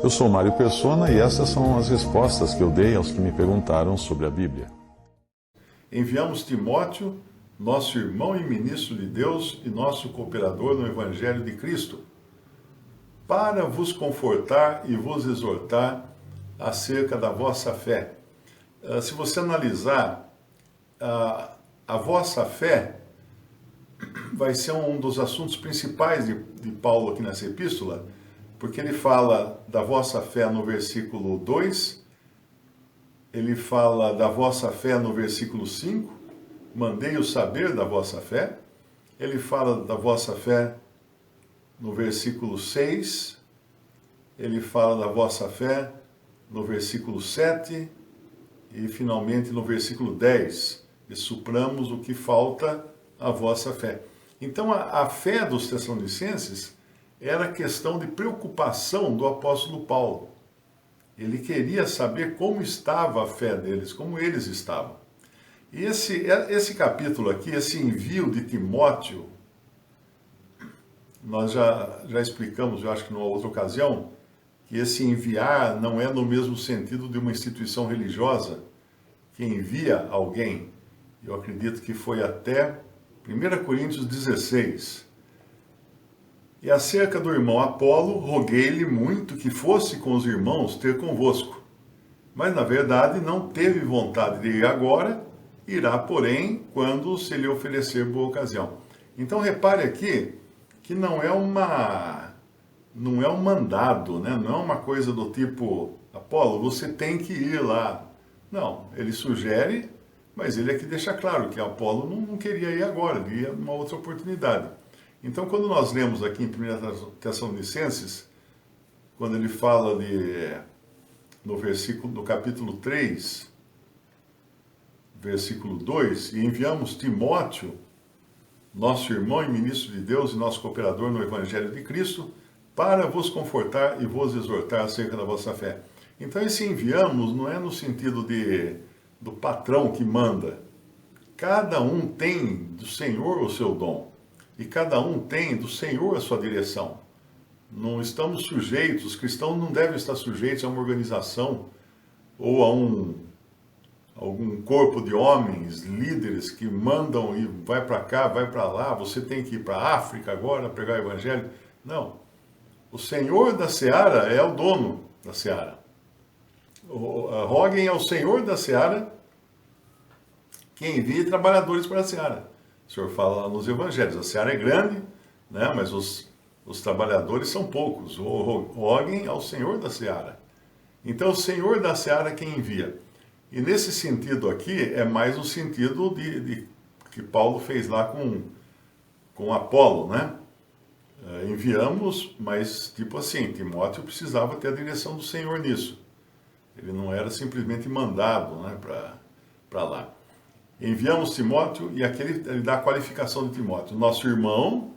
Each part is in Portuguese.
Eu sou Mário Persona e essas são as respostas que eu dei aos que me perguntaram sobre a Bíblia. Enviamos Timóteo, nosso irmão e ministro de Deus e nosso cooperador no Evangelho de Cristo, para vos confortar e vos exortar acerca da vossa fé. Se você analisar, a vossa fé vai ser um dos assuntos principais de Paulo aqui nessa epístola, porque ele fala da vossa fé no versículo 2, ele fala da vossa fé no versículo 5, mandei-o saber da vossa fé, ele fala da vossa fé no versículo 6, ele fala da vossa fé no versículo 7 e finalmente no versículo 10, e supramos o que falta à vossa fé. Então a fé dos Tessalonicenses era questão de preocupação do apóstolo Paulo. Ele queria saber como estava a fé deles, como eles estavam. E esse capítulo aqui, esse envio de Timóteo, nós já explicamos, eu acho que numa outra ocasião, que esse enviar não é no mesmo sentido de uma instituição religiosa que envia alguém. Eu acredito que foi até 1 Coríntios 16. E acerca do irmão Apolo, roguei-lhe muito que fosse com os irmãos ter convosco. Mas, na verdade, não teve vontade de ir agora, irá, porém, quando se lhe oferecer boa ocasião. Então, repare aqui que não é um mandado, né? Não é uma coisa do tipo, Apolo, você tem que ir lá. Não, ele sugere, mas ele aqui deixa claro que Apolo não queria ir agora, ele ia numa outra oportunidade. Então, quando nós lemos aqui em 1 Tessalonicenses, quando ele fala no capítulo 3, versículo 2, e enviamos Timóteo, nosso irmão e ministro de Deus e nosso cooperador no Evangelho de Cristo, para vos confortar e vos exortar acerca da vossa fé. Então, esse enviamos não é no sentido do patrão que manda. Cada um tem do Senhor o seu dom. E cada um tem do Senhor a sua direção. Não estamos sujeitos, os cristãos não devem estar sujeitos a uma organização ou a algum corpo de homens, líderes que mandam e vai para cá, vai para lá, você tem que ir para a África agora pregar o Evangelho. Não. O Senhor da Seara é o dono da Seara. Roguem ao Senhor da Seara que envie trabalhadores para a Seara. O Senhor fala lá nos Evangelhos, a seara é grande, né, mas os trabalhadores são poucos. Roguem ao Senhor da seara. Então, o Senhor da seara é quem envia. E nesse sentido aqui, é mais o sentido que Paulo fez lá com Apolo, né? Enviamos, mas tipo assim, Timóteo precisava ter a direção do Senhor nisso. Ele não era simplesmente mandado, né, para lá. Enviamos Timóteo, e aqui ele dá a qualificação de Timóteo. Nosso irmão,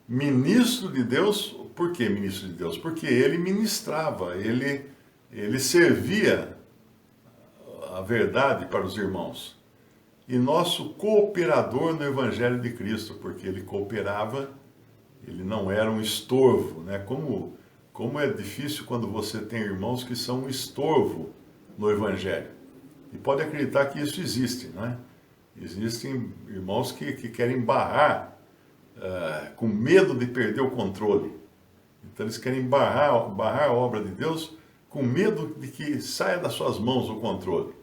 ministro de Deus. Por que ministro de Deus? Porque ele ministrava, ele servia a verdade para os irmãos. E nosso cooperador no Evangelho de Cristo, porque ele cooperava, ele não era um estorvo, né? Como é difícil quando você tem irmãos que são um estorvo no Evangelho. E pode acreditar que isso existe, né? Existem irmãos que querem barrar, com medo de perder o controle. Então eles querem barrar a obra de Deus com medo de que saia das suas mãos o controle.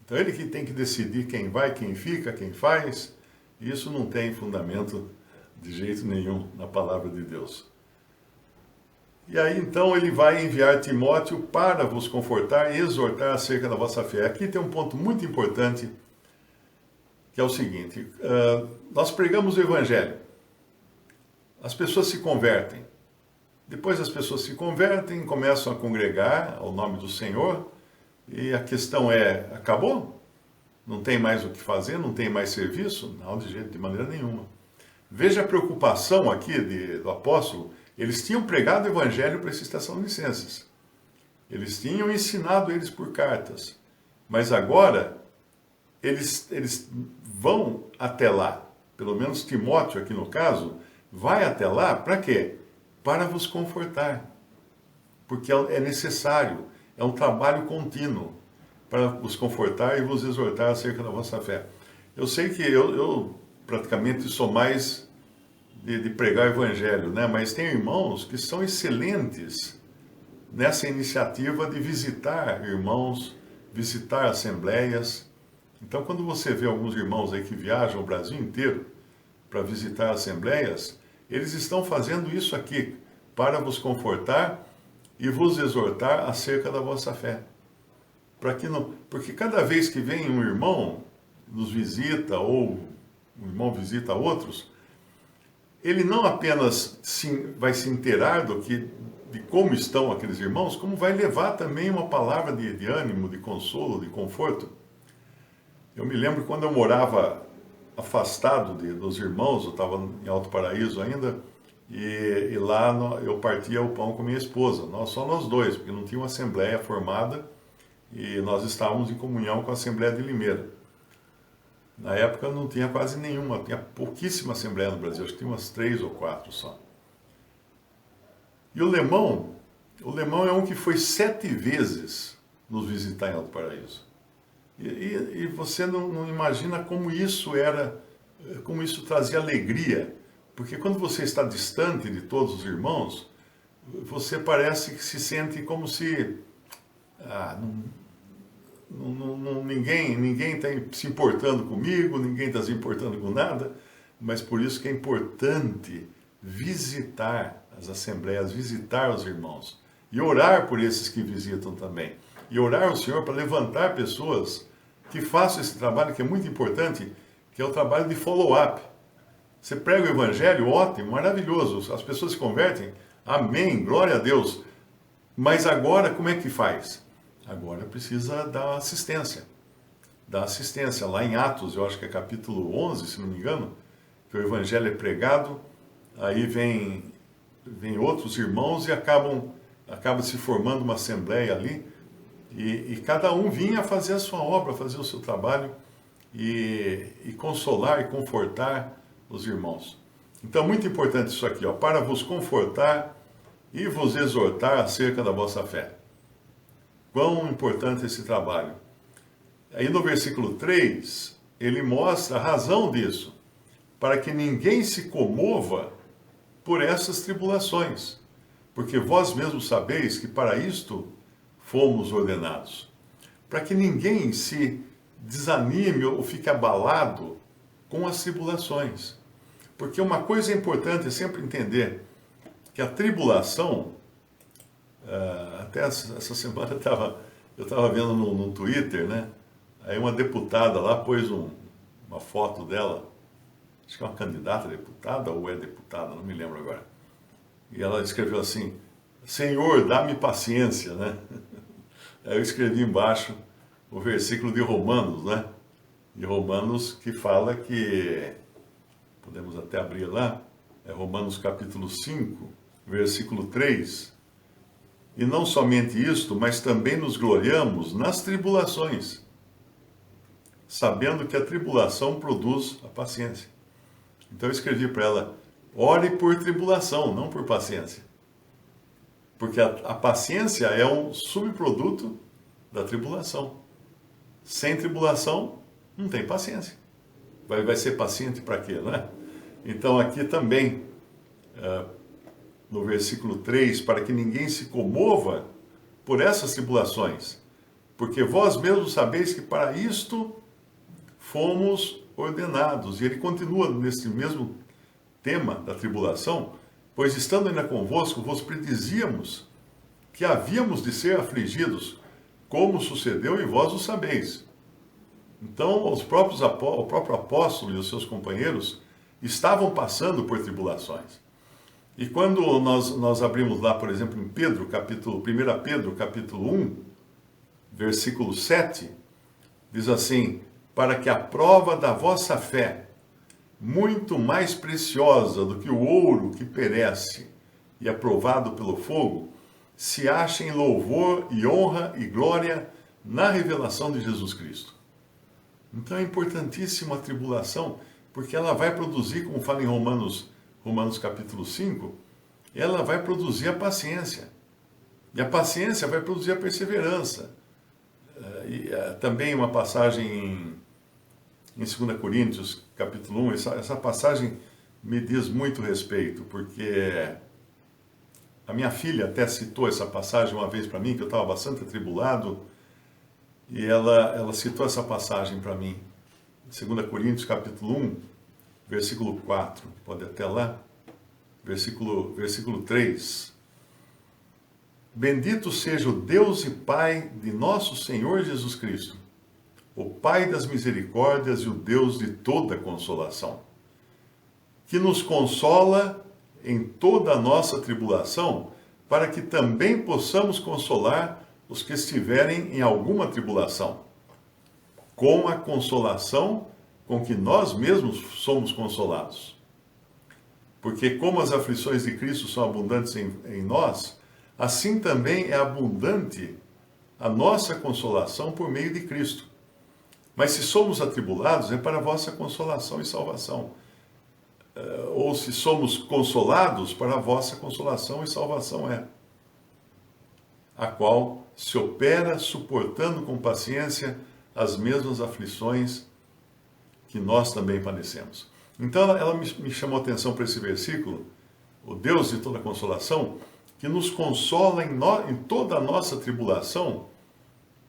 Então ele que tem que decidir quem vai, quem fica, quem faz. E isso não tem fundamento de jeito nenhum na palavra de Deus. E aí, então, ele vai enviar Timóteo para vos confortar e exortar acerca da vossa fé. Aqui tem um ponto muito importante, que é o seguinte. Nós pregamos o Evangelho. As pessoas se convertem. Depois as pessoas se convertem, começam a congregar ao nome do Senhor. E a questão é, acabou? Não tem mais o que fazer? Não tem mais serviço? Não, de maneira nenhuma. Veja a preocupação aqui do apóstolo. Eles tinham pregado o Evangelho para esses Tessalonicenses. Eles tinham ensinado eles por cartas. Mas agora, eles vão até lá. Pelo menos Timóteo, aqui no caso, vai até lá para quê? para vos confortar, porque é necessário, é um trabalho contínuo para vos confortar e vos exortar acerca da vossa fé. Eu sei que eu praticamente sou mais de pregar o evangelho, né? Mas tem irmãos que são excelentes nessa iniciativa de visitar irmãos, visitar assembleias. Então, quando você vê alguns irmãos aí que viajam o Brasil inteiro para visitar assembleias, eles estão fazendo isso aqui para vos confortar e vos exortar acerca da vossa fé. Porque cada vez que vem um irmão nos visita ou um irmão visita outros, ele não apenas vai se inteirar de como estão aqueles irmãos, como vai levar também uma palavra de ânimo, de consolo, de conforto. Eu me lembro quando eu morava afastado dos irmãos, eu estava em Alto Paraíso ainda, e lá eu partia o pão com minha esposa, só nós dois, porque não tinha uma assembleia formada, e nós estávamos em comunhão com a Assembleia de Limeira. Na época não tinha quase nenhuma, tinha pouquíssima assembleia no Brasil, acho que tinha umas 3 ou 4 só. E o Lemão é um que foi 7 vezes nos visitar em Alto Paraíso. E você não imagina como isso trazia alegria, porque quando você está distante de todos os irmãos, você parece que se sente como se ninguém está se importando comigo, ninguém está se importando com nada, mas por isso que é importante visitar as assembleias, visitar os irmãos e orar por esses que visitam também. E orar ao Senhor para levantar pessoas que façam esse trabalho que é muito importante, que é o trabalho de follow-up. Você prega o Evangelho, ótimo, maravilhoso, as pessoas se convertem, amém, glória a Deus. Mas agora como é que faz? Agora precisa dar assistência. Dar assistência. Lá em Atos, eu acho que é capítulo 11, se não me engano, que o Evangelho é pregado, aí vem outros irmãos e acaba se formando uma assembleia ali, e cada um vinha fazer a sua obra, fazer o seu trabalho, e consolar e confortar os irmãos. Então, muito importante isso aqui, para vos confortar e vos exortar acerca da vossa fé. Quão importante esse trabalho. Aí no versículo 3, ele mostra a razão disso, para que ninguém se comova por essas tribulações, porque vós mesmos sabeis que para isto fomos ordenados. Para que ninguém se desanime ou fique abalado com as tribulações. Porque uma coisa importante é sempre entender que a tribulação, até essa semana eu estava vendo no Twitter, né? Aí uma deputada lá pôs uma foto dela, acho que é uma candidata a deputada ou é deputada, não me lembro agora. E ela escreveu assim: Senhor, dá-me paciência, né? Aí eu escrevi embaixo o versículo de Romanos, né? De Romanos, que fala que, podemos até abrir lá, é Romanos capítulo 5, versículo 3. E não somente isto, mas também nos gloriamos nas tribulações, sabendo que a tribulação produz a paciência. Então eu escrevi para ela: ore por tribulação, não por paciência. Porque a paciência é um subproduto da tribulação. Sem tribulação, não tem paciência. Vai ser paciente para quê, né? Então aqui também, no versículo 3, para que ninguém se comova por essas tribulações, porque vós mesmos sabeis que para isto fomos ordenados. E ele continua nesse mesmo tema da tribulação: pois estando ainda convosco, vos predizíamos que havíamos de ser afligidos, como sucedeu e vós o sabeis. Então, o próprio apóstolo e os seus companheiros estavam passando por tribulações. E quando nós abrimos lá, por exemplo, em 1 Pedro, capítulo 1, versículo 7, diz assim: para que a prova da vossa fé, muito mais preciosa do que o ouro que perece e é provado pelo fogo, se ache em louvor e honra e glória na revelação de Jesus Cristo. Então é importantíssima a tribulação, porque ela vai produzir, como fala em Romanos capítulo 5, ela vai produzir a paciência. E a paciência vai produzir a perseverança. Também uma passagem em 2 Coríntios, capítulo 1, essa passagem me diz muito respeito, porque a minha filha até citou essa passagem uma vez para mim, que eu estava bastante atribulado, e ela citou essa passagem para mim. 2 Coríntios, capítulo 1, versículo 4, pode até lá, versículo 3. Bendito seja o Deus e Pai de nosso Senhor Jesus Cristo, o Pai das misericórdias e o Deus de toda consolação, que nos consola em toda a nossa tribulação, para que também possamos consolar os que estiverem em alguma tribulação, com a consolação com que nós mesmos somos consolados. Porque como as aflições de Cristo são abundantes em nós, assim também é abundante a nossa consolação por meio de Cristo. Mas se somos atribulados, é para a vossa consolação e salvação. Ou se somos consolados, para a vossa consolação e salvação é. A qual se opera suportando com paciência as mesmas aflições que nós também padecemos. Então ela me chamou a atenção para esse versículo, o Deus de toda consolação, que nos consola em toda a nossa tribulação,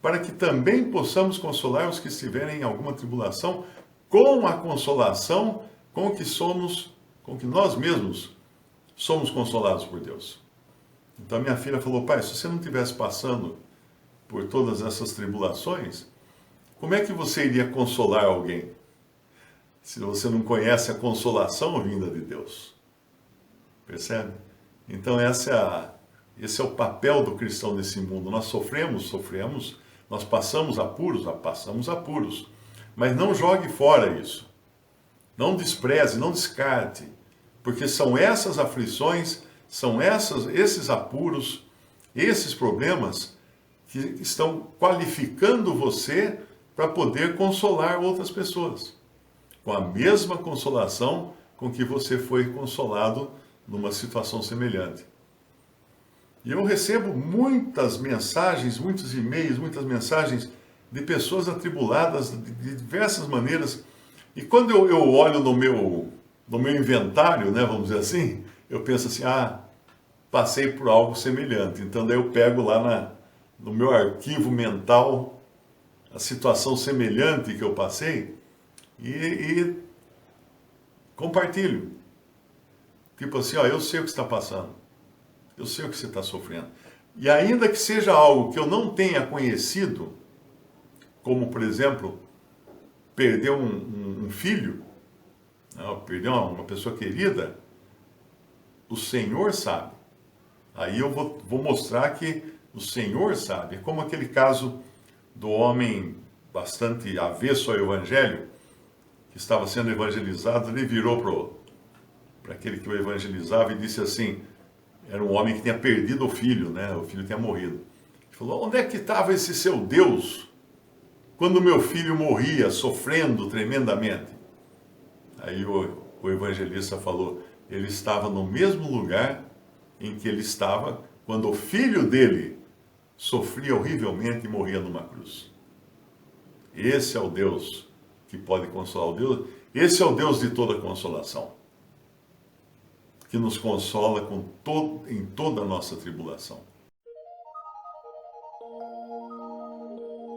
para que também possamos consolar os que estiverem em alguma tribulação, com a consolação com que nós mesmos somos consolados por Deus. Então minha filha falou: pai, se você não estivesse passando por todas essas tribulações, como é que você iria consolar alguém? Se você não conhece a consolação vinda de Deus. Percebe? Então esse é o papel do cristão nesse mundo. Nós sofremos, nós passamos apuros, mas não jogue fora isso. Não despreze, não descarte, porque são essas aflições, são esses apuros, esses problemas que estão qualificando você para poder consolar outras pessoas, com a mesma consolação com que você foi consolado numa situação semelhante. E eu recebo muitas mensagens, muitos e-mails, muitas mensagens de pessoas atribuladas de diversas maneiras. E quando eu olho no meu inventário, né, vamos dizer assim, eu penso assim: passei por algo semelhante. Então daí eu pego lá no meu arquivo mental a situação semelhante que eu passei e compartilho. Tipo assim, eu sei o que está passando, eu sei o que você está sofrendo. E ainda que seja algo que eu não tenha conhecido, como por exemplo, perder um filho, perder uma pessoa querida, o Senhor sabe. Aí eu vou mostrar que o Senhor sabe. É como aquele caso do homem bastante avesso ao Evangelho, que estava sendo evangelizado, ele virou para aquele que o evangelizava e disse assim, era um homem que tinha perdido o filho, né? O filho tinha morrido. Ele falou: onde é que estava esse seu Deus quando meu filho morria, sofrendo tremendamente? Aí o evangelista falou: ele estava no mesmo lugar em que ele estava quando o filho dele sofria horrivelmente e morria numa cruz. Esse é o Deus que pode consolar. Esse é o Deus de toda consolação, que nos consola em toda a nossa tribulação.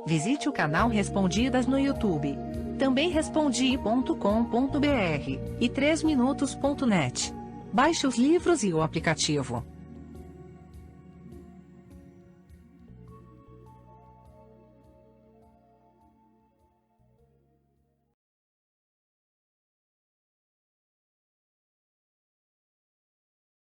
Visite o canal Respondidas no YouTube. Também respondi.com.br e 3minutos.net. Baixe os livros e o aplicativo.